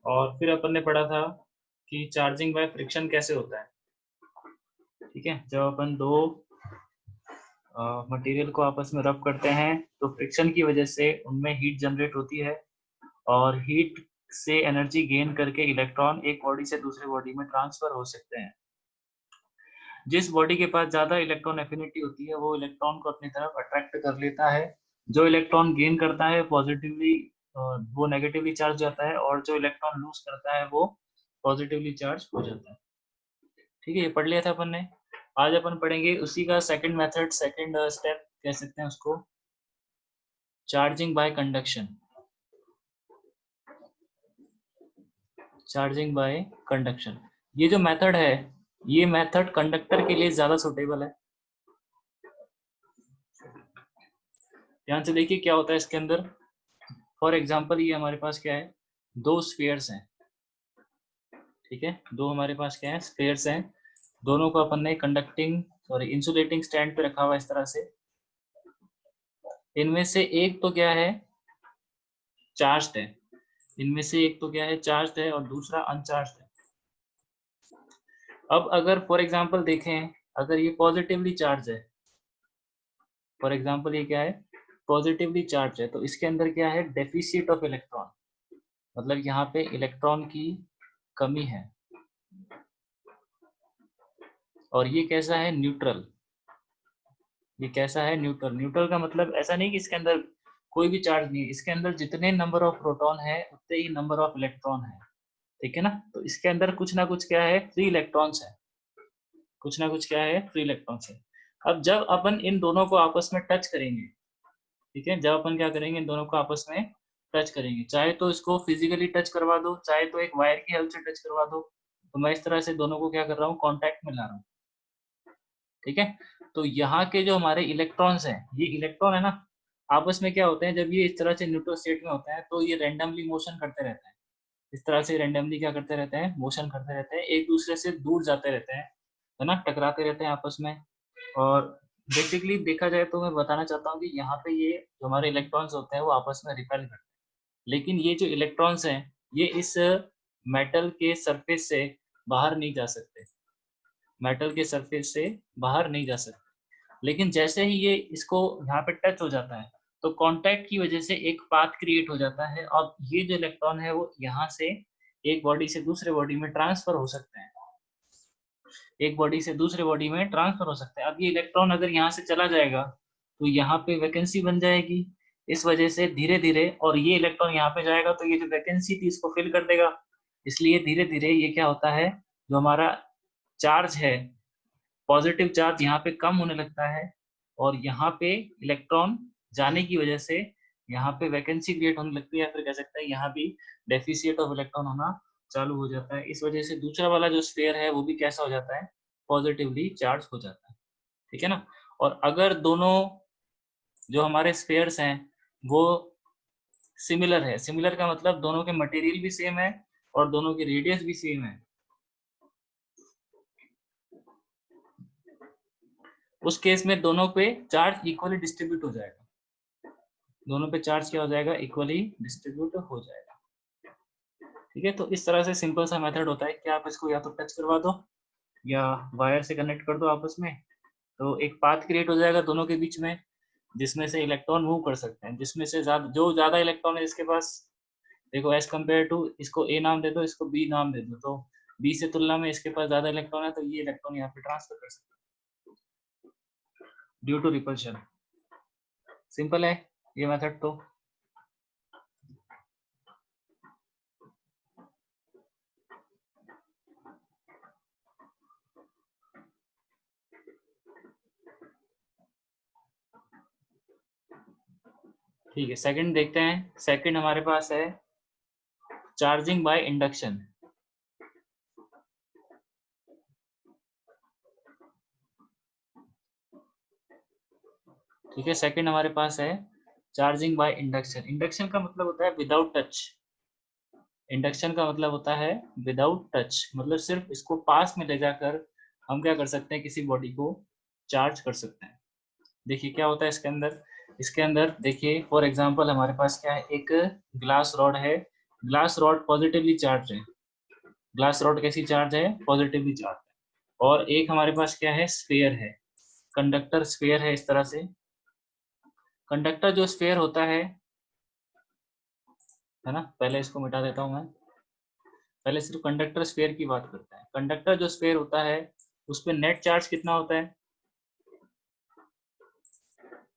और फिर अपन ने पढ़ा था कि चार्जिंग बाय फ्रिक्शन कैसे होता है। ठीक है, जब अपन दो मटेरियल को आपस में रब करते हैं तो फ्रिक्शन की वजह से उनमें हीट जनरेट होती है और हीट से एनर्जी गेन करके इलेक्ट्रॉन एक बॉडी से दूसरे बॉडी में ट्रांसफर हो सकते हैं। जिस बॉडी के पास ज्यादा इलेक्ट्रॉन एफिनिटी होती है वो इलेक्ट्रॉन को अपनी तरफ अट्रैक्ट कर लेता है। जो इलेक्ट्रॉन गेन करता है पॉजिटिवली वो नेगेटिवली चार्ज जाता है और जो इलेक्ट्रॉन लूज करता है वो पॉजिटिवली चार्ज हो जाता है। ठीक है, ये पढ़ लिया था अपन ने। आज अपन पढ़ेंगे उसी का सेकंड मेथड, सेकंड स्टेप कह सकते हैं उसको, charging by conduction. Charging by conduction, ये जो मेथड है ये मेथड कंडक्टर के लिए ज्यादा सुटेबल है। ध्यान से देखिए क्या होता है इसके अंदर। फॉर एग्जाम्पल ये हमारे पास क्या है, दो स्फीयर्स हैं। ठीक है, दो हमारे पास क्या है, स्फीयर्स हैं। दोनों को अपन ने इंसुलेटिंग स्टैंड पे रखा हुआ इस तरह से। इनमें से एक तो क्या है, चार्ज्ड है। इनमें से एक तो क्या है, चार्ज्ड है और दूसरा अनचार्ज्ड है। अब अगर फॉर एग्जाम्पल देखें, अगर ये पॉजिटिवली चार्ज है, फॉर एग्जाम्पल ये क्या है, पॉजिटिवली चार्ज है, तो इसके अंदर क्या है, डेफिसिट ऑफ इलेक्ट्रॉन, मतलब यहाँ पे इलेक्ट्रॉन की कमी है। और ये कैसा है, न्यूट्रल। ये कैसा है, न्यूट्रल। न्यूट्रल का मतलब ऐसा नहीं कि इसके अंदर कोई भी चार्ज नहीं है, इसके अंदर जितने नंबर ऑफ प्रोटॉन है उतने ही नंबर ऑफ इलेक्ट्रॉन है। ठीक है ना, तो इसके अंदर कुछ ना कुछ क्या है, फ्री इलेक्ट्रॉन्स है। कुछ ना कुछ क्या है, फ्री इलेक्ट्रॉन्स है। अब जब अपन इन दोनों को आपस में टच करेंगे, ठीक है, जब अपन क्या करेंगे, इन दोनों को आपस में टच करेंगे, चाहे तो इसको फिजिकली टच करवा दो, चाहे तो एक वायर की हेल्प से टच करवा दो, तो मैं इस तरह से दोनों को क्या कर रहा हूँ, कॉन्टैक्ट में ला रहा हूँ। ठीक है, तो यहाँ के जो हमारे इलेक्ट्रॉन्स हैं, ये इलेक्ट्रॉन है ना, आपस में क्या होते हैं, जब ये इस तरह से न्यूट्रल स्टेट में होता है तो ये रैंडमली मोशन करते रहते हैं। इस तरह से रैंडमली क्या करते रहते हैं, मोशन करते रहते हैं, एक दूसरे से दूर जाते रहते हैं, है ना, टकराते रहते हैं आपस में। और बेसिकली देखा जाए तो मैं बताना चाहता हूँ कि यहाँ पे ये जो हमारे इलेक्ट्रॉन्स होते हैं वो आपस में रिपेल करते हैं। लेकिन ये जो इलेक्ट्रॉन्स हैं ये इस मेटल के सरफेस से बाहर नहीं जा सकते, मेटल के सरफेस से बाहर नहीं जा सकते। लेकिन जैसे ही ये इसको यहाँ पे टच हो जाता है तो कांटेक्ट की वजह से एक पाथ क्रिएट हो जाता है और ये जो इलेक्ट्रॉन है वो यहाँ से एक बॉडी से दूसरे बॉडी में ट्रांसफर हो सकते हैं। एक बॉडी से दूसरे बॉडी में ट्रांसफर हो सकते हैं। अब ये इलेक्ट्रॉन अगर यहाँ से चला जाएगा तो यहाँ पे वैकेंसी बन जाएगी। इस वजह से धीरे धीरे, और ये इलेक्ट्रॉन यहाँ पे जाएगा तो ये जो वैकेंसी थी इसको फिल कर देगा। इसलिए धीरे धीरे ये क्या होता है, जो हमारा चार्ज है, पॉजिटिव चार्ज यहाँ पे कम होने लगता है और यहाँ पे इलेक्ट्रॉन जाने की वजह से यहाँ पे वैकेंसी क्रिएट होने लगती है, या फिर कह सकते हैं यहाँ भी डेफिसिट ऑफ इलेक्ट्रॉन होना चालू हो जाता है। इस वजह से दूसरा वाला जो स्फीयर है वो भी कैसा हो जाता है, पॉजिटिवली चार्ज हो जाता है। ठीक है ना, और अगर दोनों जो हमारे स्फीयर्स हैं वो सिमिलर है, सिमिलर का मतलब दोनों के मटेरियल भी सेम है और दोनों की रेडियस भी सेम है, उस केस में दोनों पे चार्ज इक्वली डिस्ट्रीब्यूट हो जाएगा। दोनों पे चार्ज क्या हो जाएगा, इक्वली डिस्ट्रीब्यूट हो जाएगा। ठीक है, तो इस तरह से सिंपल सा मेथड होता है कि आप इसको या तो टच करवा दो या वायर से कनेक्ट कर दो आपस में, तो एक पाथ क्रिएट हो जाएगा दोनों के बीच में जिसमें से इलेक्ट्रॉन मूव कर सकते हैं। जिसमें से ज्यादा इलेक्ट्रॉन है इसके पास, देखो एज कम्पेयर टू, इसको ए नाम दे दो, इसको बी नाम दे दो, तो बी से तुलना में इसके पास ज्यादा इलेक्ट्रॉन है तो ये इलेक्ट्रॉन यहाँ पे ट्रांसफर कर सकते हैं ड्यू टू रिपल्शन। सिंपल है ये मेथड तो। ठीक है, सेकंड देखते हैं। सेकंड हमारे पास है चार्जिंग बाय इंडक्शन। ठीक है, सेकंड हमारे पास है चार्जिंग बाय इंडक्शन। इंडक्शन का मतलब होता है विदाउट टच। इंडक्शन का मतलब होता है विदाउट टच, मतलब सिर्फ इसको पास में ले जाकर हम क्या कर सकते हैं, किसी बॉडी को चार्ज कर सकते हैं। देखिए क्या होता है इसके अंदर। इसके अंदर देखिए फॉर एग्जांपल हमारे पास क्या है, एक ग्लास रॉड है ग्लास रॉड पॉजिटिवली चार्ज है, ग्लास रॉड कैसी चार्ज है, पॉजिटिवली चार्ज है। और एक हमारे पास क्या है, स्फीयर है, कंडक्टर स्फीयर है इस तरह से। कंडक्टर जो स्फीयर होता है ना, पहले इसको मिटा देता हूं मैं, पहले सिर्फ कंडक्टर स्फीयर की बात करते हैं। कंडक्टर जो स्फीयर होता है उस पर नेट चार्ज कितना होता है,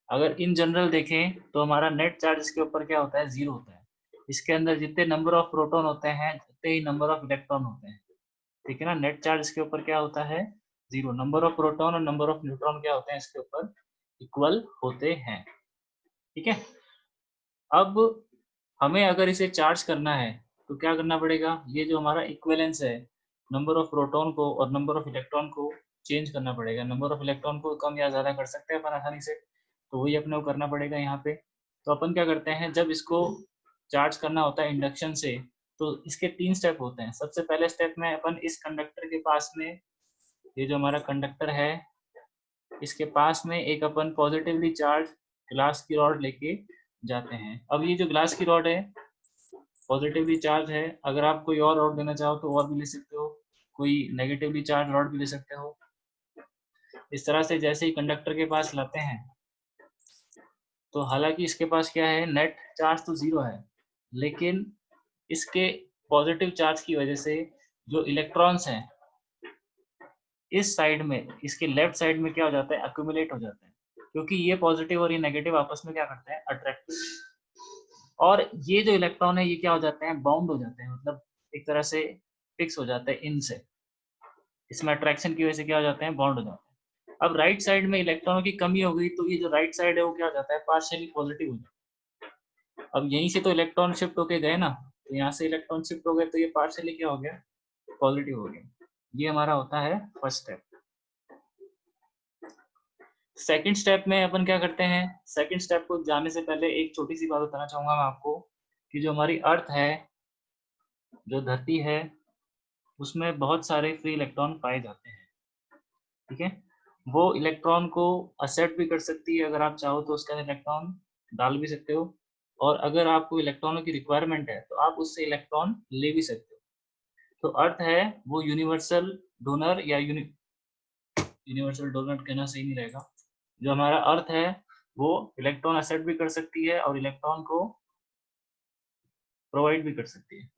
अगर इन जनरल देखें तो हमारा नेट चार्ज इसके ऊपर क्या होता है, 0 होता है। इसके अंदर जितने नंबर ऑफ प्रोटॉन होते हैं उतने ही नंबर ऑफ इलेक्ट्रॉन होते हैं, ठीक है ना। नेट चार्ज इसके ऊपर क्या होता है, 0। नंबर ऑफ प्रोटॉन और नंबर ऑफ न्यूट्रॉन क्या होते हैं इसके ऊपर, इक्वल होते हैं, ठीक है। अब हमें अगर इसे चार्ज करना है तो क्या करना पड़ेगा, ये जो हमारा इक्विवेलेंस है, नंबर ऑफ प्रोटॉन को और नंबर ऑफ इलेक्ट्रॉन को चेंज करना पड़ेगा। नंबर ऑफ इलेक्ट्रॉन को कम या ज़्यादा कर सकते हैं अपन आसानी से, तो वही अपने को करना पड़ेगा यहाँ पे। तो अपन क्या करते हैं, जब इसको चार्ज करना होता है इंडक्शन से, तो इसके 3 स्टेप होते हैं। सबसे पहले स्टेप में अपन इस कंडक्टर के पास में, ये जो हमारा कंडक्टर है इसके पास में एक अपन पॉजिटिवली चार्ज ग्लास की रॉड लेके जाते हैं। अब ये जो ग्लास की रॉड है पॉजिटिवली चार्ज है, अगर आप कोई और रॉड लेना चाहो तो और भी ले सकते हो, कोई नेगेटिवली चार्ज रॉड भी ले सकते हो। इस तरह से जैसे ही कंडक्टर के पास लाते हैं तो हालांकि इसके पास क्या है, नेट चार्ज तो 0 है, लेकिन इसके पॉजिटिव चार्ज की वजह से जो इलेक्ट्रॉन्स हैं इस साइड में, इसके लेफ्ट साइड में क्या हो जाता है, अक्यूमुलेट हो जाते हैं, क्योंकि ये पॉजिटिव और ये नेगेटिव आपस में क्या करते हैं, अट्रैक्ट। और ये जो इलेक्ट्रॉन है ये क्या हो जाते हैं, बाउंड हो जाते हैं, मतलब एक तरह से फिक्स हो जाते हैं इनसे, इसमें अट्रैक्शन की वजह से क्या हो जाते हैं, बॉन्ड हो जाते हैं। अब राइट साइड में इलेक्ट्रॉनों की कमी हो गई तो ये जो राइट साइड है वो क्या हो जाता है, पार्शियली पॉजिटिव हो जाता है। अब यहीं से तो इलेक्ट्रॉन शिफ्ट होके गए ना, तो यहाँ से इलेक्ट्रॉन शिफ्ट हो गए तो ये पार्शियली क्या हो गया, पॉजिटिव हो गया। ये हमारा होता है फर्स्ट स्टेप। सेकंड स्टेप में अपन क्या करते हैं, सेकंड स्टेप को जाने से पहले एक छोटी सी बात बताना चाहूंगा मैं आपको, कि जो हमारी अर्थ है, जो धरती है, उसमें बहुत सारे फ्री इलेक्ट्रॉन पाए जाते हैं, ठीक है। वो इलेक्ट्रॉन को एक्सेप्ट भी कर सकती है, अगर आप चाहो तो उसके अंदर इलेक्ट्रॉन डाल भी सकते हो, और अगर आपको इलेक्ट्रॉनों की रिक्वायरमेंट है तो आप उससे इलेक्ट्रॉन ले भी सकते हो। तो अर्थ है वो यूनिवर्सल डोनर, या यूनिवर्सल डोनर कहना सही नहीं रहेगा, जो हमारा अर्थ है वो इलेक्ट्रॉन एक्सेप्ट भी कर सकती है और इलेक्ट्रॉन को प्रोवाइड भी कर सकती है।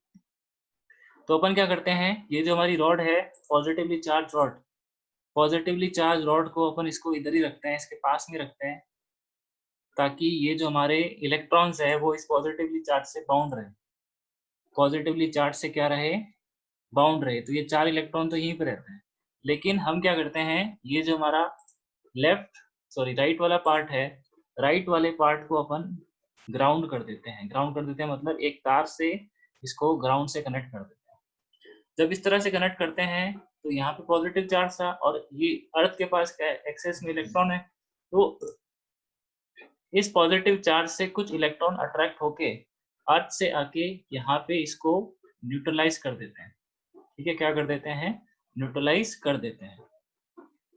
तो अपन क्या करते हैं, ये जो हमारी रॉड है positively charge rod, positively charge rod को अपन इसको इधर ही रखते हैं, इसके पास में रखते हैं, ताकि ये जो हमारे इलेक्ट्रॉन्स है वो इस पॉजिटिवली चार्ज से बाउंड रहे, पॉजिटिवली चार्ज से क्या रहे, बाउंड रहे। तो ये 4 इलेक्ट्रॉन तो यहीं पे रहते हैं, लेकिन हम क्या करते हैं, ये जो हमारा राइट वाला पार्ट है, राइट वाले पार्ट को अपन ग्राउंड कर देते हैं। ग्राउंड कर देते हैं मतलब एक तार से इसको ग्राउंड से कनेक्ट कर देते हैं। जब इस तरह से कनेक्ट करते हैं तो यहाँ पे पॉजिटिव चार्ज था और ये अर्थ के पास क्या है, एक्सेस में इलेक्ट्रॉन है, तो इस पॉजिटिव चार्ज से कुछ इलेक्ट्रॉन अट्रैक्ट होके अर्थ से आके यहाँ पे इसको न्यूट्रलाइज कर देते हैं, ठीक है। क्या कर देते हैं, न्यूट्रलाइज कर देते हैं,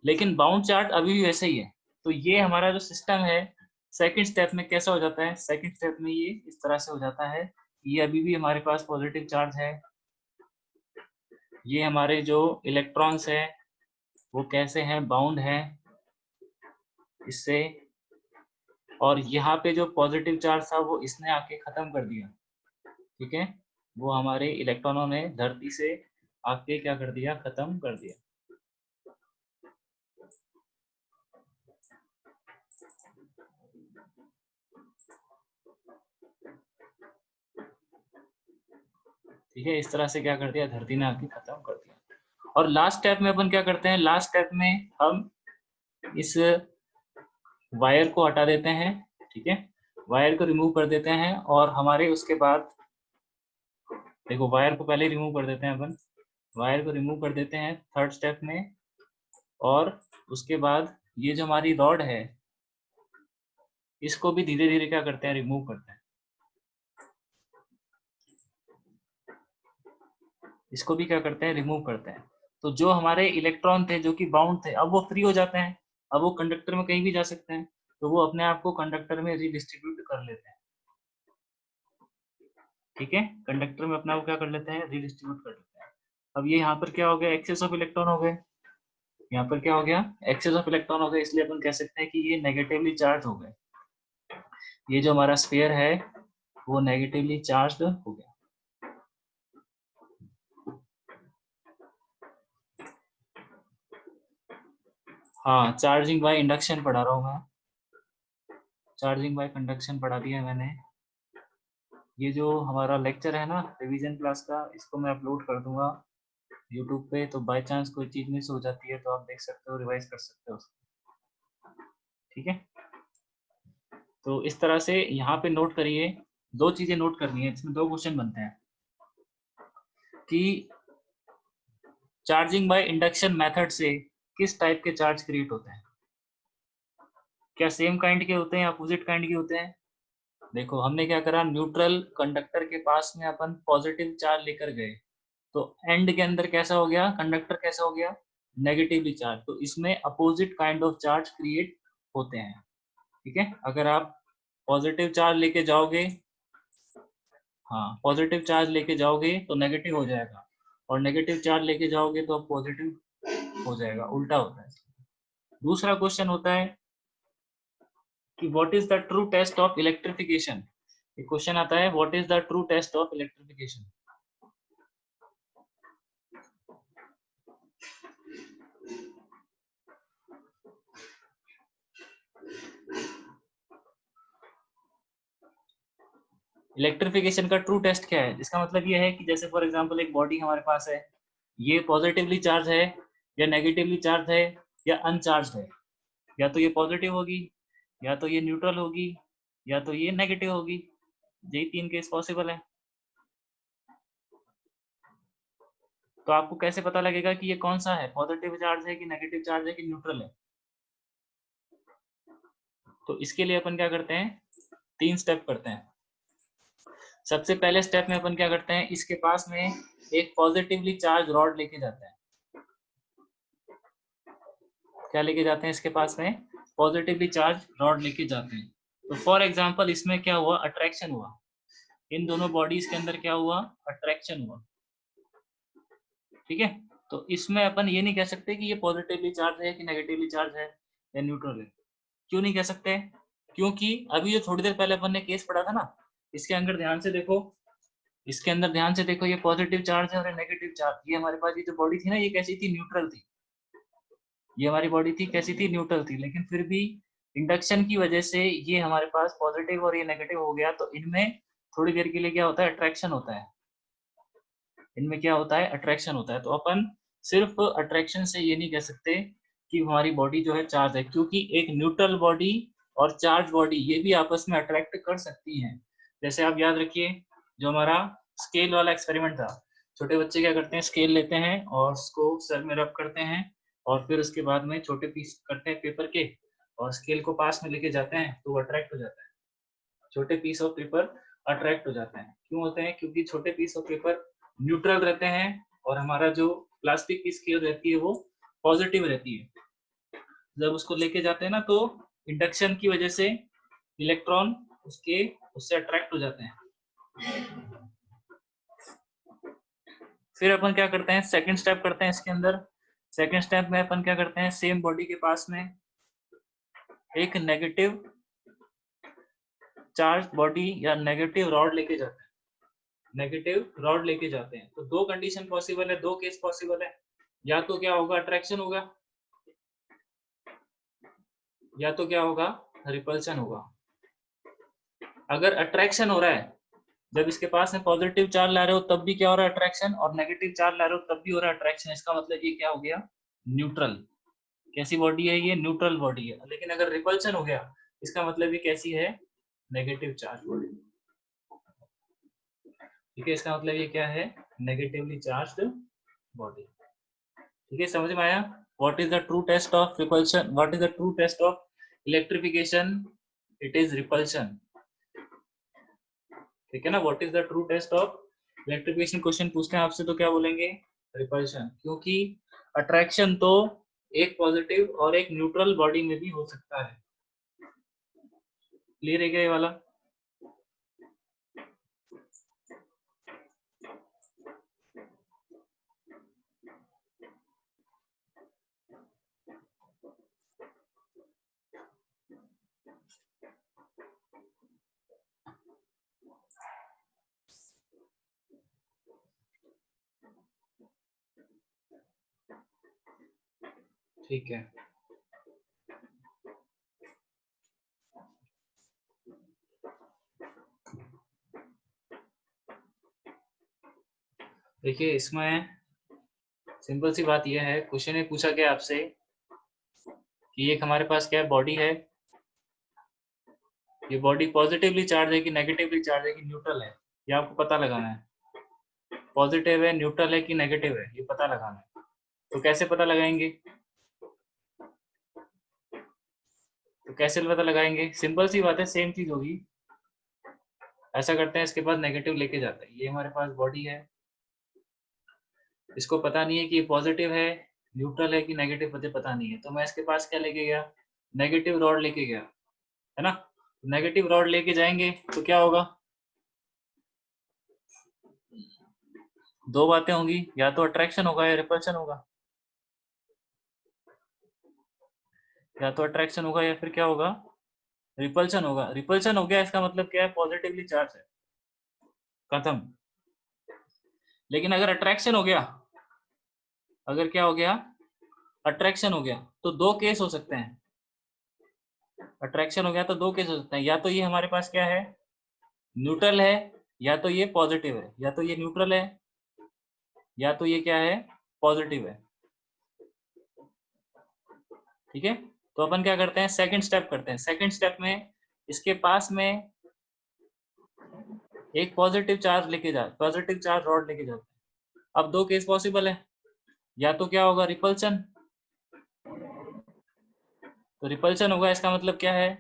लेकिन बाउंड चार्ज अभी भी वैसे ही है। तो ये हमारा जो सिस्टम है सेकंड स्टेप में कैसा हो जाता है, सेकंड स्टेप में ये इस तरह से हो जाता है, ये अभी भी हमारे पास पॉजिटिव चार्ज है, ये हमारे जो इलेक्ट्रॉन्स है वो कैसे हैं, बाउंड है इससे, और यहाँ पे जो पॉजिटिव चार्ज था वो इसने आके खत्म कर दिया, ठीक है। वो हमारे इलेक्ट्रॉनों ने धरती से आके क्या कर दिया, खत्म कर दिया। ठीक है, इस तरह से क्या कर दिया, धरती ने आके खत्म कर दिया। और लास्ट स्टेप में अपन क्या करते हैं, लास्ट स्टेप में हम इस वायर को हटा देते हैं, ठीक है, वायर को रिमूव कर देते हैं, और हमारे उसके बाद देखो वायर को पहले रिमूव कर देते हैं अपन, वायर को रिमूव कर देते हैं थर्ड स्टेप में, और उसके बाद ये जो हमारी रॉड है इसको भी धीरे धीरे क्या करते हैं, रिमूव करते हैं, इसको भी क्या करते हैं, रिमूव करते हैं। तो जो हमारे इलेक्ट्रॉन थे जो कि बाउंड थे, अब वो फ्री हो जाते हैं, अब वो कंडक्टर में कहीं भी जा सकते हैं, तो वो अपने आप को कंडक्टर में रिडिस्ट्रीब्यूट कर लेते हैं। ठीक है, कंडक्टर में अपना वो क्या कर लेते हैं, रीडिस्ट्रीब्यूट कर लेते हैं। अब ये यहाँ पर क्या हो गया, एक्सेस ऑफ इलेक्ट्रॉन हो गए, यहाँ पर क्या हो गया, एक्सेस ऑफ इलेक्ट्रॉन हो गए, इसलिए अपन कह सकते हैं कि ये नेगेटिवली चार्ज हो गए। ये जो हमारा स्फीयर है वो नेगेटिवली चार्ज हो गया। हाँ, चार्जिंग बाय इंडक्शन पढ़ा रहा हूँ मैं, चार्जिंग बाय कंडक्शन पढ़ा दिया है मैंने। ये जो हमारा लेक्चर है ना रिवीजन क्लास का, इसको मैं अपलोड कर दूंगा यूट्यूब पे, तो बाय चांस कोई चीज़ मिस हो जाती है तो आप देख सकते हो, रिवाइज कर सकते हो उसको। ठीक है, तो इस तरह से यहाँ पे नोट करिए, दो चीज़ें नोट करनी है, इसमें दो क्वेश्चन बनते हैं कि चार्जिंग बाय इंडक्शन मेथड से किस टाइप के चार्ज क्रिएट होते हैं, क्या सेम काइंड के होते हैं या अपोजिट काइंड के होते हैं। देखो हमने क्या करा, न्यूट्रल कंडक्टर के पास में अपन पॉजिटिव चार्ज लेकर गए, तो एंड के अंदर कैसा हो गया, कंडक्टर कैसा हो गया, नेगेटिवली चार्ज, तो इसमें opposite kind of charge create होते हैं। ठीक है, अगर आप पॉजिटिव चार्ज लेके जाओगे, हाँ पॉजिटिव चार्ज लेके जाओगे तो नेगेटिव हो जाएगा, और नेगेटिव चार्ज लेके जाओगे तो पॉजिटिव हो जाएगा, उल्टा होता है। दूसरा क्वेश्चन होता है कि what is the true test of electrification. ये क्वेश्चन आता है, what is the true test of electrification. Electrification का ट्रू टेस्ट क्या है, इसका मतलब ये है कि जैसे फॉर एग्जांपल एक बॉडी हमारे पास है, ये पॉजिटिवली चार्ज है या नेगेटिवली चार्ज है या अनचार्ज है, या तो ये पॉजिटिव होगी, या तो ये न्यूट्रल होगी, या तो ये नेगेटिव होगी, यही तीन केस पॉसिबल है। तो आपको कैसे पता लगेगा कि ये कौन सा है, पॉजिटिव चार्ज है कि नेगेटिव चार्ज है कि न्यूट्रल है। तो इसके लिए अपन क्या करते हैं, तीन स्टेप करते हैं। सबसे पहले स्टेप में अपन क्या करते हैं, इसके पास में एक पॉजिटिवली चार्ज रॉड लेके जाते हैं। क्या लेके जाते हैं, इसके पास में पॉजिटिवली चार्ज रॉड लेके जाते हैं। तो फॉर एग्जांपल इसमें क्या हुआ, अट्रैक्शन हुआ, इन दोनों बॉडीज के अंदर क्या हुआ, अट्रैक्शन हुआ। ठीक है, तो इसमें अपन ये नहीं कह सकते कि ये पॉजिटिवली चार्ज है कि नेगेटिवली चार्ज है या न्यूट्रल है। क्यों नहीं कह सकते, क्योंकि अभी जो थोड़ी देर पहले अपन ने केस पढ़ा था ना, इसके अंदर ध्यान से देखो, इसके अंदर ध्यान से देखो, ये पॉजिटिव चार्ज है और नेगेटिव चार्ज। ये हमारे पास ये जो बॉडी थी ना, ये कैसी थी, न्यूट्रल थी। ये हमारी बॉडी थी कैसी थी, न्यूट्रल थी, लेकिन फिर भी इंडक्शन की वजह से ये हमारे पास पॉजिटिव और ये नेगेटिव हो गया, तो इनमें थोड़ी देर के लिए क्या होता है, अट्रैक्शन होता है। इनमें क्या होता है, अट्रैक्शन होता है। तो अपन सिर्फ अट्रैक्शन से ये नहीं कह सकते कि हमारी बॉडी जो है चार्ज है, क्योंकि एक न्यूट्रल बॉडी और चार्ज बॉडी ये भी आपस में अट्रैक्ट कर सकती हैं। जैसे आप याद रखिए, जो हमारा स्केल वाला एक्सपेरिमेंट था, छोटे बच्चे क्या करते हैं, स्केल लेते हैं और उसको सर में रब करते हैं, और फिर उसके बाद में छोटे पीस करते हैं पेपर के, और स्केल को पास में लेके जाते हैं, तो वो अट्रैक्ट हो जाता है। छोटे पीस ऑफ पेपर अट्रैक्ट हो जाते हैं, क्यों होते हैं, क्योंकि छोटे पीस ऑफ पेपर न्यूट्रल रहते हैं और हमारा जो प्लास्टिक की स्केल रहती है वो पॉजिटिव रहती है। जब उसको लेके जाते हैं ना, तो इंडक्शन की वजह से इलेक्ट्रॉन उसके उससे अट्रैक्ट हो जाते हैं। फिर अपन क्या करते हैं, सेकंड स्टेप करते हैं इसके अंदर। सेकंड स्टेप में अपन क्या करते हैं, सेम बॉडी के पास में एक नेगेटिव चार्ज बॉडी या नेगेटिव रॉड लेके जाते हैं, नेगेटिव रॉड लेके जाते हैं। तो दो कंडीशन पॉसिबल है, दो केस पॉसिबल है, या तो क्या होगा, अट्रैक्शन होगा, या तो क्या होगा, रिपल्शन होगा। अगर अट्रैक्शन हो रहा है, जब इसके पास में पॉजिटिव चार्ज ला रहे हो तब भी क्या हो रहा है, अट्रैक्शन, और नेगेटिव चार्ज ला रहे हो तब भी हो रहा है अट्रैक्शन, इसका मतलब ये क्या हो गया, न्यूट्रल। कैसी बॉडी है ये, न्यूट्रल बॉडी है। लेकिन अगर रिपल्शन हो गया, इसका मतलब ये कैसी है, नेगेटिव चार्ज बॉडी। ठीक है, इसका मतलब ये क्या है, नेगेटिवली चार्ज्ड बॉडी। ठीक है, समझ में आया। What is the true test of repulsion, what is the true test of electrification, it is repulsion. ठीक है ना, what is the true test of electrification, question पूछते हैं आपसे तो क्या बोलेंगे, रिपल्शन, क्योंकि अट्रैक्शन तो एक पॉजिटिव और एक न्यूट्रल बॉडी में भी हो सकता है। क्लियर है क्या ये वाला। ठीक है, देखिए इसमें सिंपल सी बात यह है, क्वेश्चन में पूछा गया आपसे कि एक हमारे पास क्या है, बॉडी है। ये बॉडी पॉजिटिवली चार्ज है कि नेगेटिवली चार्ज है कि न्यूट्रल है, ये आपको पता लगाना है। पॉजिटिव है, न्यूट्रल है कि नेगेटिव है, ये पता लगाना है। तो कैसे पता लगाएंगे? सिंपल सी बात है, सेम चीज होगी। ऐसा करते हैं, इसके बाद नेगेटिव लेके जाते हैं। ये हमारे पास बॉडी है, इसको पता नहीं है कि ये पॉजिटिव है, न्यूट्रल है कि नेगेटिव, मुझे पता नहीं है। तो मैं इसके पास क्या लेके गया? नेगेटिव रॉड लेके गया, है ना। नेगेटिव रॉड लेके जाएंगे तो क्या होगा? दो बातें होंगी, या तो अट्रैक्शन होगा या रिपल्शन होगा। या तो अट्रैक्शन होगा या फिर क्या होगा? रिपल्शन होगा। रिपल्शन हो गया, इसका मतलब क्या है? पॉजिटिवली चार्ज है, खत्म। लेकिन अगर अट्रैक्शन हो गया, अगर क्या हो गया? अट्रैक्शन हो गया, तो दो केस हो सकते हैं। अट्रैक्शन हो गया तो दो केस हो सकते हैं, या तो ये हमारे पास क्या है? न्यूट्रल है, या तो ये पॉजिटिव है। या तो ये न्यूट्रल है, या तो ये क्या है? पॉजिटिव है। ठीक है, तो अपन क्या करते हैं? सेकंड स्टेप करते हैं। सेकंड स्टेप में इसके पास में एक पॉजिटिव चार्ज लेके जा, पॉजिटिव चार्ज रॉड लेके जाते हैं। अब दो केस पॉसिबल है, या तो क्या होगा? रिपल्शन। तो रिपल्शन होगा, इसका मतलब क्या है?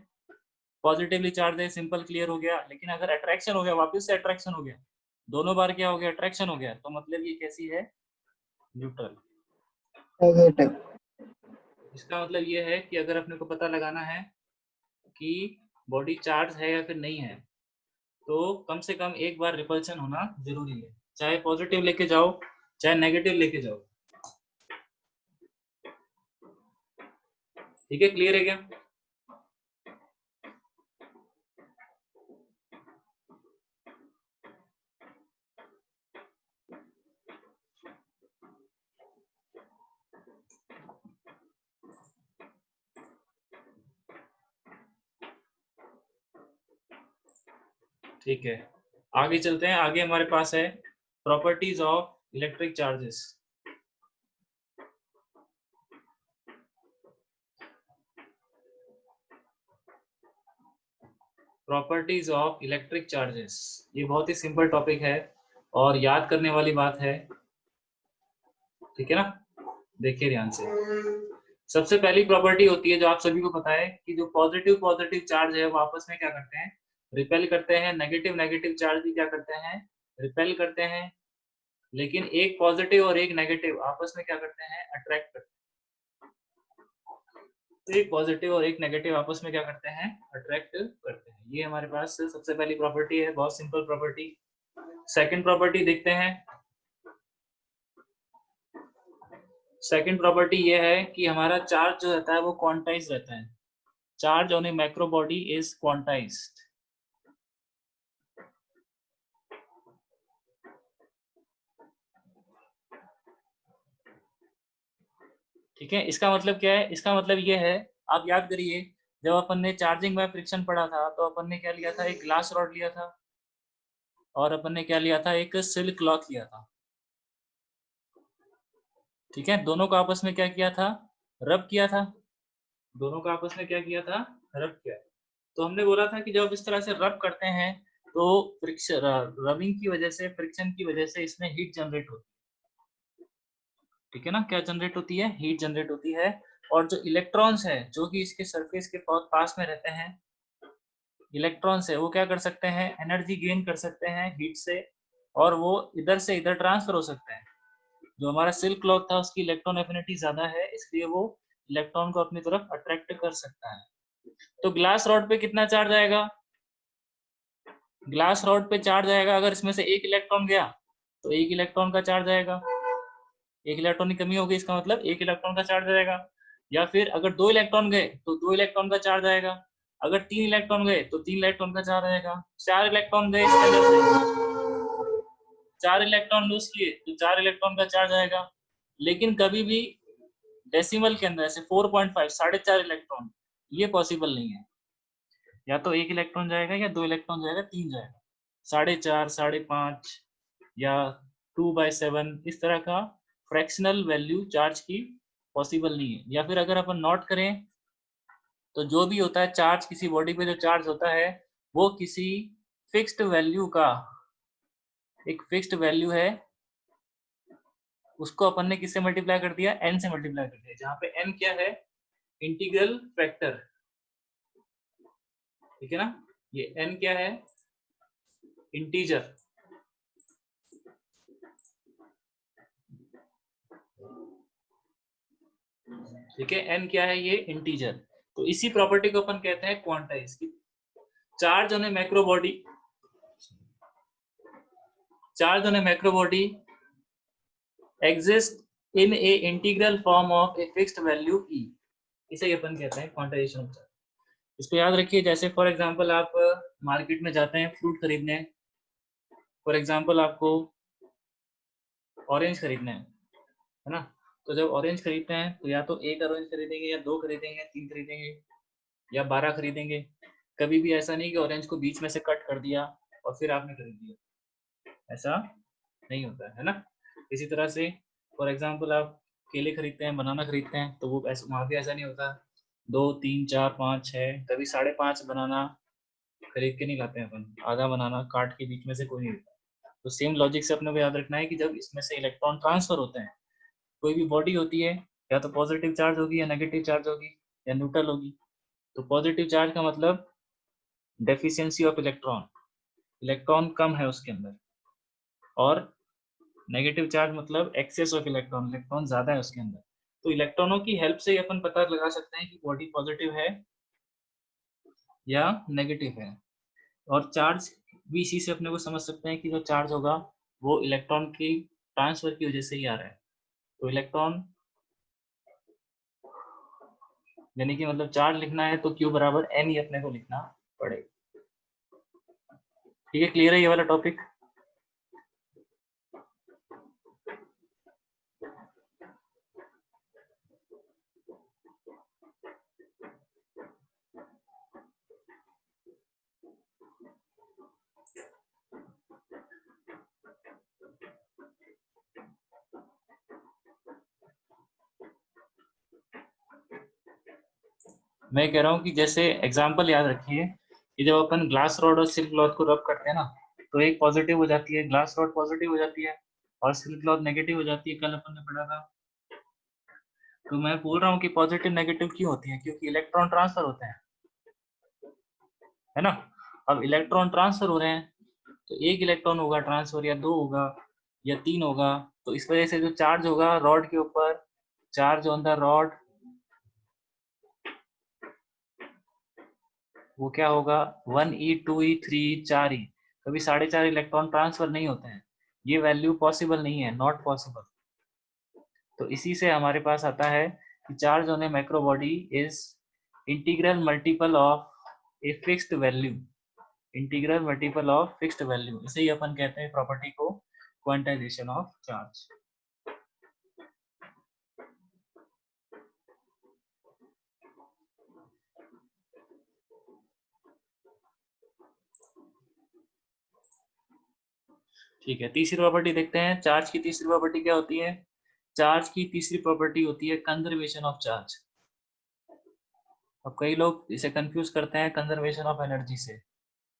पॉजिटिवली चार्ज है, सिंपल क्लियर हो गया। लेकिन अगर अट्रैक्शन हो गया, वापस से अट्रैक्शन हो गया, दोनों बार क्या हो गया? अट्रैक्शन हो गया, तो मतलब ये कैसी है? न्यूट्रल। नेगेटिव। इसका मतलब ये है कि अगर अपने को पता लगाना है कि बॉडी चार्ज है या फिर नहीं है, तो कम से कम एक बार रिपल्शन होना जरूरी है, चाहे पॉजिटिव लेके जाओ चाहे नेगेटिव लेके जाओ। ठीक है, क्लियर है क्या? ठीक है, आगे चलते हैं। आगे हमारे पास है properties of electric charges. Properties of electric charges, ये बहुत ही सिंपल टॉपिक है और याद करने वाली बात है। ठीक है ना, देखिए ध्यान से। सबसे पहली प्रॉपर्टी होती है जो आप सभी को पता है कि जो पॉजिटिव पॉजिटिव चार्ज है वो आपस में क्या करते हैं? रिपेल करते हैं। नेगेटिव नेगेटिव चार्ज भी क्या करते हैं? रिपेल करते हैं। लेकिन एक पॉजिटिव और एक नेगेटिव आपस में क्या करते हैं? अट्रैक्ट करते हैं। एक पॉजिटिव और एक नेगेटिव आपस में क्या करते हैं? अट्रैक्ट करते हैं। ये हमारे पास सबसे पहली प्रॉपर्टी है, बहुत सिंपल प्रॉपर्टी। सेकंड प्रॉपर्टी देखते हैं। सेकंड प्रॉपर्टी ये है कि हमारा चार्ज जो रहता है वो क्वांटाइज रहता है। Charge on A macro body is quantized. ठीक है, इसका मतलब क्या है? इसका मतलब ये है, आप याद करिए, जब अपन ने चार्जिंग बाय फ्रिक्शन पढ़ा था तो अपन ने क्या लिया था? एक ग्लास रॉड लिया था, और अपन ने क्या लिया था? एक सिल्क क्लॉथ लिया था। ठीक है, दोनों को आपस में क्या किया था? रब किया था। दोनों को आपस में क्या किया था? रब किया। तो हमने बोला था कि जब इस तरह से रब करते हैं तो फ्रिक्शन, रबिंग की वजह से, फ्रिक्शन की वजह से इसमें हीट जनरेट होती है। ठीक है ना, क्या जनरेट होती है? हीट जनरेट होती है। और जो इलेक्ट्रॉन्स है जो कि इसके सरफेस के बहुत पास में रहते हैं, इलेक्ट्रॉन्स है, वो क्या कर सकते हैं? एनर्जी गेन कर सकते हैं हीट से, और वो इधर से इधर ट्रांसफर हो सकते हैं। जो हमारा सिल्क क्लॉथ था उसकी इलेक्ट्रॉन एफिनिटी ज्यादा है, इसलिए वो इलेक्ट्रॉन को अपनी तरफ अट्रैक्ट कर सकता है। तो ग्लास रॉड पे कितना चार्ज आएगा? ग्लास रॉड पे चार्ज आएगा, अगर इसमें से एक इलेक्ट्रॉन गया तो एक इलेक्ट्रॉन का चार्ज आएगा। एक इलेक्ट्रॉन की कमी होगी, इसका मतलब एक इलेक्ट्रॉन का चार्ज आएगा। या फिर अगर दो इलेक्ट्रॉन गए तो दो इलेक्ट्रॉन का चार्ज आएगा। अगर तीन इलेक्ट्रॉन गए तो तीन इलेक्ट्रॉन का चार्ज आएगा। चार इलेक्ट्रॉन गए इसके अंदर से, चार इलेक्ट्रॉन लूज किए तो चार इलेक्ट्रॉन का चार्ज आएगा। लेकिन कभी भी डेसिमल के अंदर ऐसे 4.5 4.5 इलेक्ट्रॉन, ये पॉसिबल नहीं है। या तो 1 इलेक्ट्रॉन जाएगा या 2 इलेक्ट्रॉन जाएगा, 3 जाएगा। 4.5 5.5 या 2/7 इस तरह का फ्रैक्शनल वैल्यू चार्ज की पॉसिबल नहीं है। या फिर अगर अपन नोट करें तो जो भी होता है चार्ज, किसी बॉडी पे जो चार्ज होता है वो किसी फिक्स्ड वैल्यू का, एक फिक्स्ड वैल्यू है, उसको अपन ने किससे मल्टीप्लाई कर दिया, n से मल्टीप्लाई कर दिया, जहां पे n क्या है, इंटीग्रल फैक्टर, ठीक है ना। ये n क्या है, इंटीजर, ठीक है, n क्या है, ये इंटीजर। तो इसी प्रॉपर्टी को अपन कहते हैं क्वांटाइज की। Charge on A macro body, charge on A macro body exist in A integral form of a fixed value e, इसे अपन कहते हैं क्वांटाइजेशन ऑफ चार्ज। इसको याद रखिए, जैसे फॉर एग्जांपल आप मार्केट में जाते हैं फ्रूट खरीदने, फॉर एग्जांपल आपको ऑरेंज खरीदने है ना। तो जब ऑरेंज खरीदते हैं तो या तो एक ऑरेंज खरीदेंगे या 2 खरीदेंगे, 3 खरीदेंगे या 12 खरीदेंगे। कभी भी ऐसा नहीं कि ऑरेंज को बीच में से कट कर दिया और फिर आपने खरीद लिया, ऐसा नहीं होता है ना। इसी तरह से फॉर एग्जांपल आप केले खरीदते हैं, बनाना खरीदते हैं, तो वो ऐसा, वहाँ भी ऐसा नहीं होता 2 3 4 5 6, कभी 5.5 बनाना खरीद के नहीं लाते हैं अपन, आधा बनाना काट के बीच में से कोई नहीं लेता। तो सेम लॉजिक से अपने को याद रखना है कि जब इसमें से इलेक्ट्रॉन ट्रांसफर होते हैं, कोई भी बॉडी होती है या तो पॉजिटिव चार्ज होगी या नेगेटिव चार्ज होगी या न्यूट्रल होगी। तो पॉजिटिव चार्ज का मतलब डेफिशिएंसी ऑफ इलेक्ट्रॉन, इलेक्ट्रॉन कम है उसके अंदर, और नेगेटिव चार्ज मतलब एक्सेस ऑफ इलेक्ट्रॉन, इलेक्ट्रॉन ज्यादा है उसके अंदर। तो इलेक्ट्रॉनों की हेल्प से अपन पता लगा सकते हैं कि बॉडी पॉजिटिव है या नेगेटिव है। और चार्ज भी इसी से अपने को समझ सकते हैं कि जो चार्ज होगा वो इलेक्ट्रॉन की ट्रांसफर की वजह से ही आ रहा है। तो इलेक्ट्रॉन यानी कि मतलब चार्ज लिखना है तो Q बराबर n ही अपने को लिखना पड़ेगा। ठीक है, क्लियर है ये वाला टॉपिक। मैं कह रहा हूँ कि जैसे एग्जांपल याद रखिए कि जब अपन ग्लास रॉड और सिल्क क्लॉथ को रब करते हैं ना, तो एक पॉजिटिव हो जाती है, ग्लास रॉड पॉजिटिव हो जाती है और सिल्क क्लॉथ नेगेटिव हो जाती है, कल अपन ने पढ़ा था। तो मैं बोल रहा हूँ कि पॉजिटिव नेगेटिव क्यों होती है, क्योंकि इलेक्ट्रॉन ट्रांसफर होते हैं, है ना। अब इलेक्ट्रॉन ट्रांसफर हो रहे हैं तो एक इलेक्ट्रॉन होगा ट्रांसफर, या 2 होगा या 3 होगा। तो इस वजह से जो चार्ज होगा रॉड के ऊपर, चार्ज ऑन द रॉड, वो क्या होगा 1e 2e 3e 4e। कभी 4.5 इलेक्ट्रॉन ट्रांसफर नहीं होते हैं, ये वैल्यू पॉसिबल नहीं है, नॉट पॉसिबल। तो इसी से हमारे पास आता है कि charge on A macro body is integral multiple of a fixed value, integral multiple of fixed value, इसे ही अपन कहते हैं प्रॉपर्टी को क्वांटाइजेशन ऑफ चार्ज। ठीक है, तीसरी प्रॉपर्टी देखते हैं। चार्ज की तीसरी प्रॉपर्टी क्या होती है, चार्ज की तीसरी प्रॉपर्टी होती है कंजर्वेशन ऑफ चार्ज। अब कई लोग इसे कंफ्यूज करते हैं कंजर्वेशन ऑफ एनर्जी से।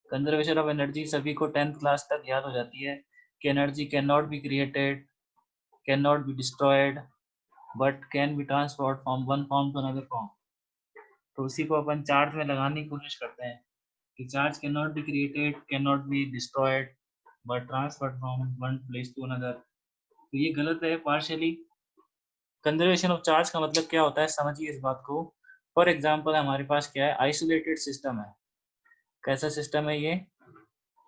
कंजर्वेशन ऑफ एनर्जी सभी को 10th क्लास तक याद हो जाती है कि energy can not be created, can not be destroyed, but can be transferred from one form to another form. तो उसी को अपन चार्ज में लगाने की कोशिश करते हैं कि charge can not be created, can not be destroyed, but transferred from one place to another. तो ये गलत है पार्शियली। कंजर्वेशन ऑफ चार्ज का मतलब क्या होता है, समझिए इस बात को। फॉर एग्जाम्पल हमारे पास क्या है, आइसोलेटेड सिस्टम है। कैसा सिस्टम है ये,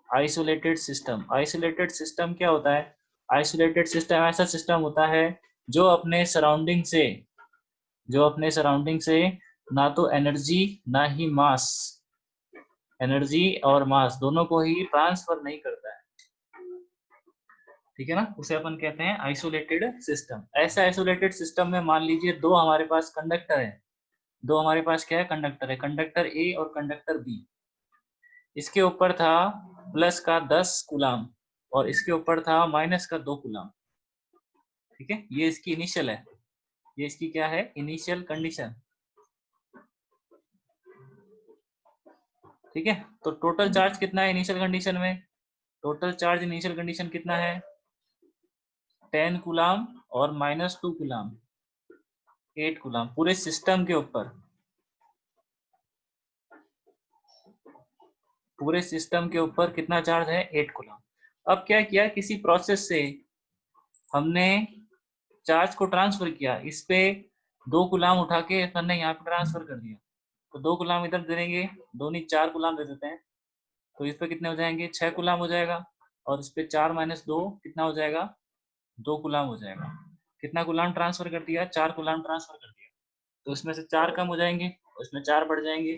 आइसोलेटेड सिस्टम। आइसोलेटेड सिस्टम क्या होता है, आइसोलेटेड सिस्टम ऐसा सिस्टम होता है जो अपने सराउंडिंग से, जो अपने सराउंडिंग से ना तो एनर्जी ना ही मास, एनर्जी और मास दोनों को ही ट्रांसफर नहीं करता है। ठीक है ना, उसे अपन कहते हैं आइसोलेटेड सिस्टम। ऐसे आइसोलेटेड सिस्टम में मान लीजिए दो हमारे पास कंडक्टर है, दो हमारे पास क्या है, कंडक्टर है, कंडक्टर ए और कंडक्टर बी। इसके ऊपर था प्लस का 10 कूलाम और इसके ऊपर था माइनस का 2 कूलाम। ठीक है, ये इसकी इनिशियल है, ये इसकी क्या है, इनिशियल कंडीशन। ठीक है, तो टोटल चार्ज कितना है इनिशियल कंडीशन में, टोटल चार्ज इनिशियल कंडीशन कितना है, 10 कूलाम और माइनस 2 कूलाम, 8 कूलाम पूरे सिस्टम के ऊपर, पूरे सिस्टम के ऊपर कितना चार्ज है, 8 कूलाम। अब क्या किया, किसी प्रोसेस से हमने चार्ज को ट्रांसफर किया, इस पे 2 कूलाम उठा के हमने यहाँ पे ट्रांसफर कर दिया, तो 2 कूलाम इधर दे देंगे, दोनों 4 कूलाम दे देते हैं, तो इस पे कितने हो जाएंगे, 6 कूलाम हो जाएगा, और इस पे 4 माइनस 2 कितना हो जाएगा, 2 कूलाम हो जाएगा। कितना कूलाम ट्रांसफर कर दिया, 4 कूलाम ट्रांसफर कर दिया, तो इसमें से 4 कम हो जाएंगे और इसमें 4 बढ़ जाएंगे,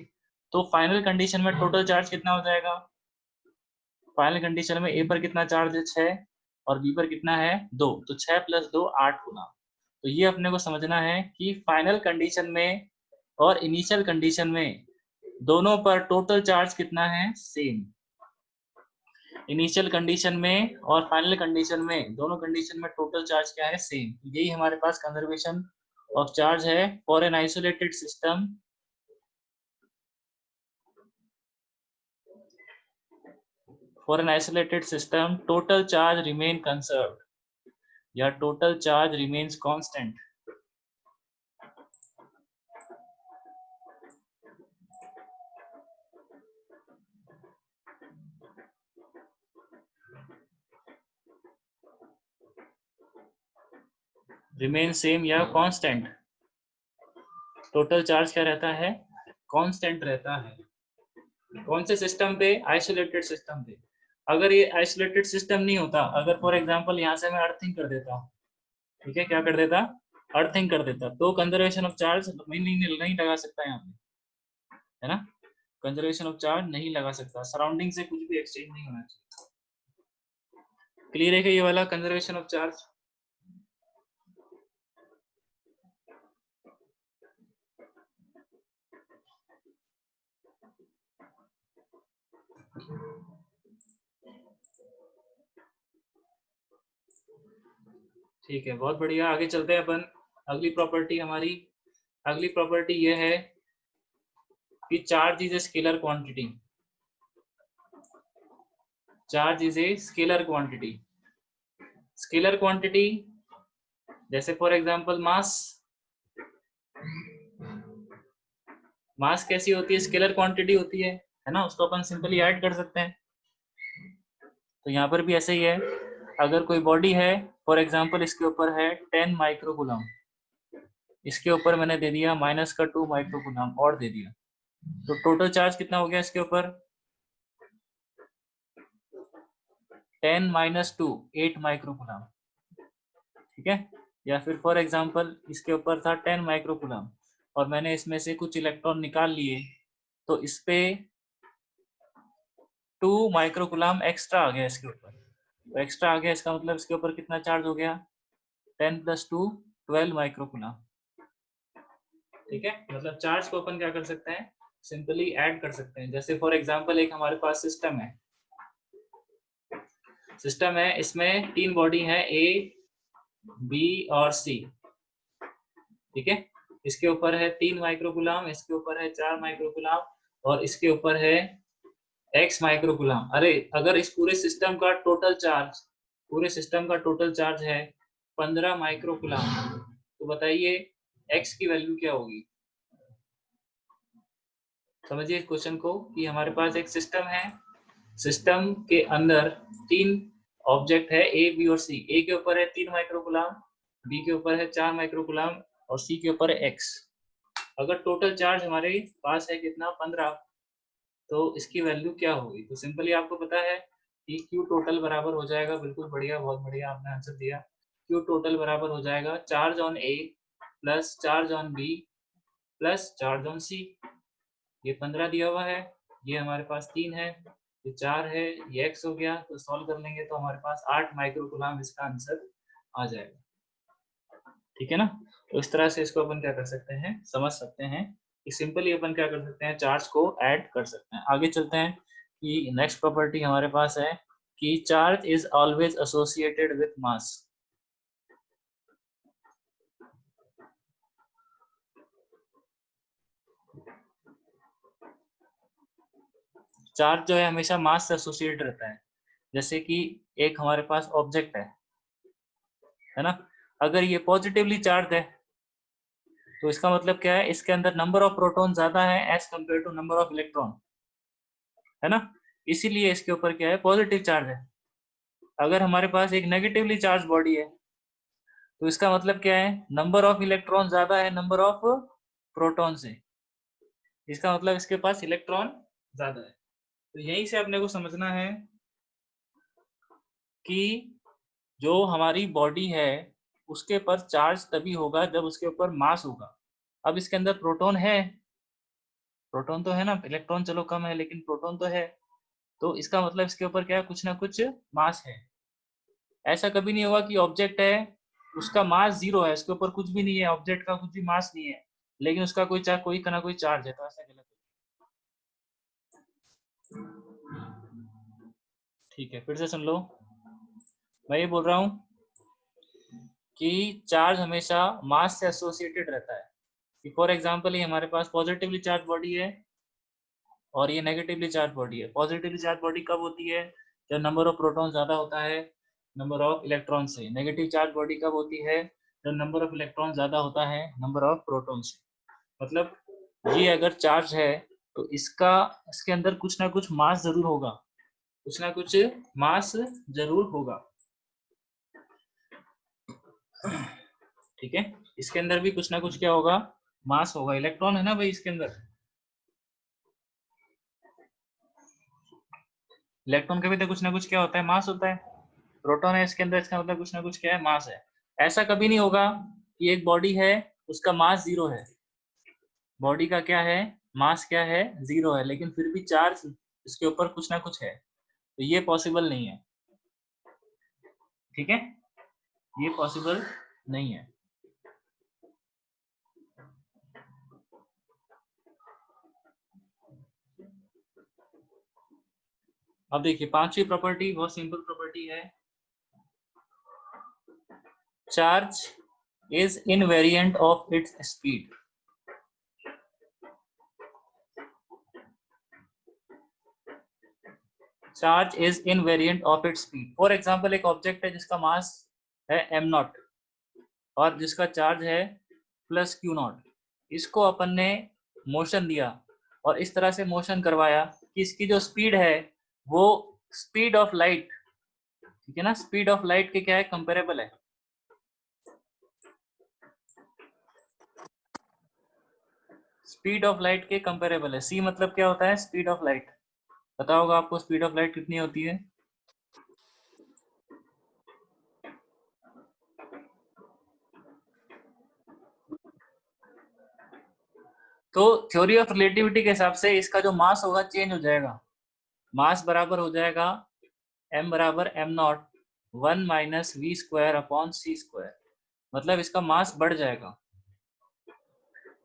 तो फाइनल कंडीशन में टोटल चार्ज कितना हो जाएगा, फाइनल कंडीशन में ए पर कितना चार्ज है, 6, और बी पर कितना है, 2, तो 6 + 2 8 कूलाम। तो ये अपने को समझना है कि फाइनल कंडीशन में और इनिशियल कंडीशन में दोनों पर टोटल चार्ज कितना है, सेम। इनिशियल कंडीशन में और फाइनल कंडीशन में, दोनों कंडीशन में टोटल चार्ज क्या है, सेम। यही हमारे पास कंजर्वेशन ऑफ चार्ज है for an isolated system. For an isolated system total charge remain conserved या total charge remains constant. Remain same या कांस्टेंट, टोटल चार्ज क्या रहता है, कांस्टेंट रहता है। कौन से सिस्टम पे, आइसोलेटेड सिस्टम पे। अगर ये आइसोलेटेड सिस्टम नहीं होता, अगर फॉर एग्जांपल यहाँ से मैं अर्थिंग कर देता हूँ, ठीक है, क्या कर देता, अर्थिंग कर देता, तो कंजर्वेशन ऑफ चार्ज नहीं लगा सकता यहाँ पे, है ना, कंजर्वेशन ऑफ चार्ज नहीं लगा सकता, सराउंडिंग से कुछ भी एक्सचेंज नहीं होना चाहिए। क्लियर है कि ये वाला कंजर्वेशन ऑफ चार्ज। ठीक है, बहुत बढ़िया, आगे चलते हैं अपन। अगली प्रॉपर्टी हमारी, अगली प्रॉपर्टी ये है कि charge is a scalar quantity. Charge is a scalar quantity. Scalar quantity जैसे फॉर एग्जांपल मास, मास कैसी होती है, स्केलर क्वांटिटी होती है ना, उसको अपन सिंपली ऐड कर सकते हैं। तो यहाँ पर भी ऐसे ही है, अगर कोई बॉडी है फॉर एग्जांपल इसके ऊपर है 10 माइक्रोकूलम, इसके ऊपर मैंने दे दिया माइनस का 2 माइक्रोकूलम और दे दिया, तो टोटल चार्ज कितना हो गया इसके ऊपर, 10 - 2 8 माइक्रोकूलम। ठीक है, या फिर फॉर एग्जांपल इसके ऊपर था 10 माइक्रोकूलम और मैंने इसमें से कुछ इलेक्ट्रॉन निकाल लिए, तो इस पे 2 माइक्रोकूलम एक्स्ट्रा आ गया इसके ऊपर, तो एक्स्ट्रा आ गया इसका मतलब इसके ऊपर कितना चार्ज हो गया, 10 + 2 12 माइक्रोकूलम। ठीक है, मतलब चार्ज को अपन क्या कर सकते हैं, सिंपली ऐड कर सकते हैं। जैसे फॉर एग्जांपल एक हमारे पास सिस्टम है, सिस्टम है, इसमें 3 बॉडी है, ए बी और सी। ठीक है, इसके ऊपर है 3 माइक्रोकूलम, इसके ऊपर है 4 माइक्रोकूलम और इसके ऊपर है x माइक्रोकूलम। अरे अगर इस पूरे सिस्टम का टोटल चार्ज, पूरे सिस्टम का टोटल चार्ज है 15 माइक्रोकूलम, तो बताइए x की वैल्यू क्या होगी। समझिए इस क्वेश्चन को कि हमारे पास एक सिस्टम है, सिस्टम के अंदर 3 ऑब्जेक्ट है ए बी और सी। ए के ऊपर है 3 माइक्रोकूलम, बी के ऊपर है 4 माइक्रोकूलम और सी के ऊपर है x। अगर टोटल चार्ज हमारे पास है कितना, 15, तो इसकी वैल्यू क्या होगी। तो सिंपली आपको पता है कि क्यू टोटल बराबर हो जाएगा, बिल्कुल बढ़िया, बहुत बढ़िया आपने आंसर दिया। क्यू टोटल बराबर हो जाएगा charge on A plus charge on B plus charge on C. ये 15 दिया हुआ है, ये हमारे पास 3 है, ये 4 है, ये x हो गया, तो सॉल्व कर लेंगे तो हमारे पास 8 माइक्रोकूलम इसका आंसर आ जाएगा। ठीक है ना। तो इस तरह से इसको अपन क्या कर सकते हैं, समझ सकते हैं कि सिंपली अपन क्या कर सकते हैं, चार्ज को ऐड कर सकते हैं। आगे चलते हैं कि नेक्स्ट प्रॉपर्टी हमारे पास है कि charge is always associated with mass. Charge जो है हमेशा मास से एसोसिएट रहता है। जैसे कि एक हमारे पास ऑब्जेक्ट है ना, अगर ये पॉजिटिवली चार्ज है तो इसका मतलब क्या है, इसके अंदर नंबर ऑफ प्रोटॉन ज्यादा है as compare to number of electron, है ना, इसीलिए इसके ऊपर क्या है, पॉजिटिव चार्ज है। अगर हमारे पास एक नेगेटिवली चार्ज बॉडी है तो इसका मतलब क्या है, नंबर ऑफ इलेक्ट्रॉन ज्यादा है नंबर ऑफ प्रोटॉन से, इसका मतलब इसके पास इलेक्ट्रॉन ज्यादा है। तो यहीं से अपने को समझना है कि जो हमारी बॉडी है उसके पर चार्ज तभी होगा जब उसके ऊपर मास होगा। अब इसके अंदर प्रोटॉन है, प्रोटॉन तो है ना, इलेक्ट्रॉन चलो कम है लेकिन प्रोटॉन तो है, तो इसका मतलब इसके ऊपर क्या है, कुछ ना कुछ मास है। ऐसा कभी नहीं होगा कि ऑब्जेक्ट है उसका मास 0 है, उसके ऊपर कुछ भी नहीं है, ऑब्जेक्ट का कुछ भी मास नहीं है, लेकिन उसका कोई ना कोई चार्ज है, तो ऐसा गलत है। ठीक है, फिर से सुन लो। मैं ये बोल रहा हूँ कि चार्ज हमेशा मास से एसोसिएटेड रहता है। कि फॉर एग्जांपल ये हमारे पास पॉजिटिवली चार्ज बॉडी है और ये नेगेटिवली चार्ज बॉडी है। पॉजिटिवली चार्ज बॉडी कब होती है, जब नंबर ऑफ प्रोटॉन ज्यादा होता है नंबर ऑफ इलेक्ट्रॉन से। नेगेटिव चार्ज बॉडी कब होती है, जब नंबर ऑफ इलेक्ट्रॉन ज्यादा होता है नंबर ऑफ प्रोटॉन से। मतलब ये अगर चार्ज है तो इसका, इसके अंदर कुछ ना कुछ मास जरूर होगा, कुछ ना कुछ मास जरूर होगा। ठीक है, इसके अंदर भी कुछ ना कुछ क्या होगा, मास होगा। इलेक्ट्रॉन है ना भाई इसके अंदर, इलेक्ट्रॉन के भी तो कुछ ना कुछ क्या होता है, मास होता है। प्रोटॉन है इसके अंदर, इसका मतलब कुछ ना कुछ क्या है, मास है। ऐसा कभी नहीं होगा कि एक बॉडी है उसका मास 0 है, बॉडी का क्या है, मास क्या है, 0 है, लेकिन फिर भी चार्ज इसके ऊपर कुछ ना कुछ है, तो ये पॉसिबल नहीं है। ठीक है, ये पॉसिबल नहीं है। अब देखिए पांचवी प्रॉपर्टी बहुत सिंपल प्रॉपर्टी है, charge is invariant of its speed. Charge is invariant of its speed. For example एक ऑब्जेक्ट है जिसका मास है m0 और जिसका चार्ज है प्लस q0। इसको अपन ने मोशन दिया और इस तरह से मोशन करवाया कि इसकी जो स्पीड है वो स्पीड ऑफ लाइट, ठीक है ना, स्पीड ऑफ लाइट के क्या है, कंपेरेबल है। स्पीड ऑफ लाइट के कंपेरेबल है। c मतलब क्या होता है, स्पीड ऑफ लाइट। पता होगा आपको स्पीड ऑफ लाइट कितनी होती है। तो थ्योरी ऑफ रिलेटिविटी के हिसाब से इसका जो मास होगा चेंज हो जाएगा। मास बराबर हो जाएगा m बराबर m0 1 minus v square upon c square. मतलब इसका मास बढ़ जाएगा,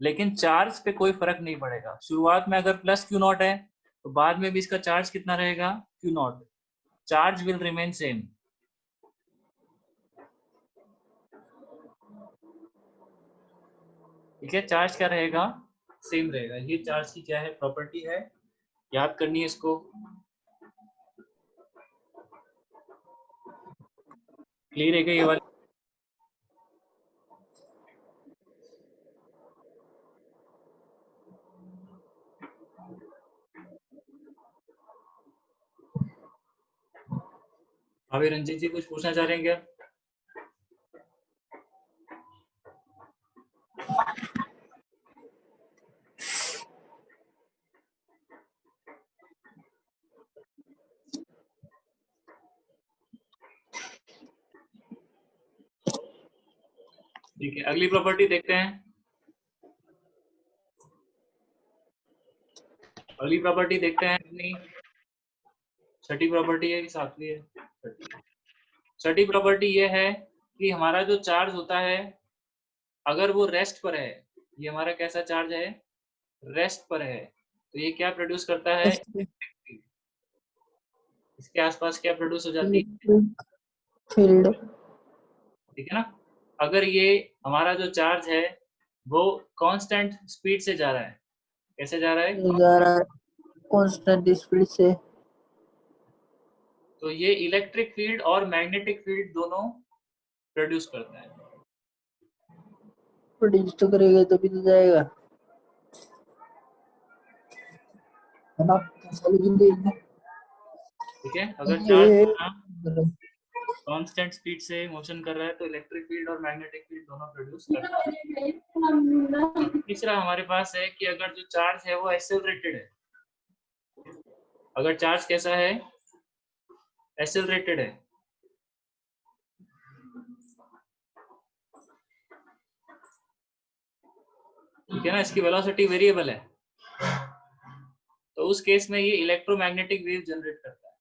लेकिन चार्ज पे कोई फर्क नहीं पड़ेगा। शुरुआत में अगर प्लस q0 है तो बाद में भी इसका चार्ज कितना रहेगा, q0। Charge will remain same. ठीक है, चार्ज क्या रहेगा, सेम रहेगा। ये चार्ज की क्या है, प्रॉपर्टी है, याद करनी है इसको। क्लियर है क्या ये वाली। अभी रंजीत जी कुछ पूछना चाह रहे हैं क्या। ठीक है, अगली प्रॉपर्टी देखते हैं। अगली प्रॉपर्टी देखते हैं अपनी, छठी प्रॉपर्टी है कि सातवीं है? छठी प्रॉपर्टी ये है कि हमारा जो चार्ज होता है अगर वो रेस्ट पर है, ये हमारा कैसा चार्ज है? रेस्ट पर है, तो ये क्या प्रोड्यूस करता है? इसके आसपास क्या प्रोड्यूस हो जाती है? फील्ड। ठीक है ना। अगर ये हमारा जो चार्ज है वो कांस्टेंट स्पीड से जा रहा है, कैसे जा रहा है? कांस्टेंट स्पीड से, तो ये इलेक्ट्रिक फील्ड और मैग्नेटिक फील्ड दोनों प्रोड्यूस करता है। प्रोड्यूस तो करेगा तभी तो जाएगा, है ना। ठीक है, अगर चार्ज कांस्टेंट स्पीड से मोशन कर रहा है तो इलेक्ट्रिक फील्ड और मैग्नेटिक फील्ड दोनों प्रोड्यूस करता है। तीसरा हमारे पास है कि अगर जो चार्ज है वो एक्सेलरेटेड है, अगर चार्ज कैसा है? एक्सेलरेटेड है, ठीक है ना, इसकी वेलोसिटी वेरिएबल है, तो उस केस में ये इलेक्ट्रोमैग्नेटिक वेव जनरेट करता है।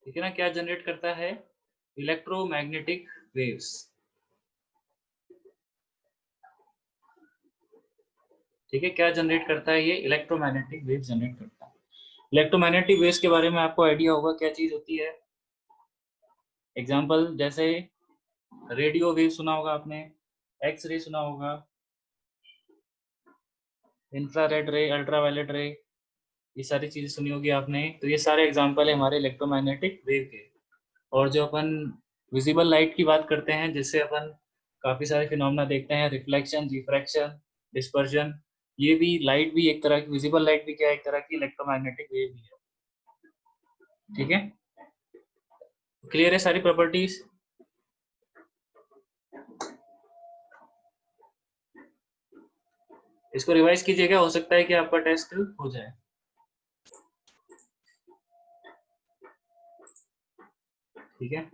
ठीक है ना, क्या जनरेट करता है? Electromagnetic waves. ठीक है, क्या जनरेट करता है? ये इलेक्ट्रोमैग्नेटिक वेव जनरेट करता है। इलेक्ट्रोमैग्नेटिक वेव्स के बारे में आपको आइडिया होगा क्या चीज होती है? एग्जांपल जैसे रेडियो वेव सुना होगा आपने, एक्स रे सुना होगा, इंफ्रारेड रे, अल्ट्रावायलेट रे, ये सारी चीजें सुनी होगी आपने। तो ये सारे एग्जांपल है हमारे इलेक्ट्रोमैग्नेटिक वेव के। और जो अपन विजिबल लाइट की बात करते हैं, जिससे अपन काफी सारे फिनोमेना देखते हैं, रिफ्लेक्शन, डिफ्रैक्शन, डिस्पर्जन, ये भी लाइट भी एक तरह की, विजिबल लाइट भी क्या एक तरह की इलेक्ट्रोमैग्नेटिक वेव भी है। ठीक है, क्लियर है सारी प्रॉपर्टीज? इसको रिवाइज कीजिएगा, हो सकता है कि आपका टेस्ट हो जाए। ठीक है।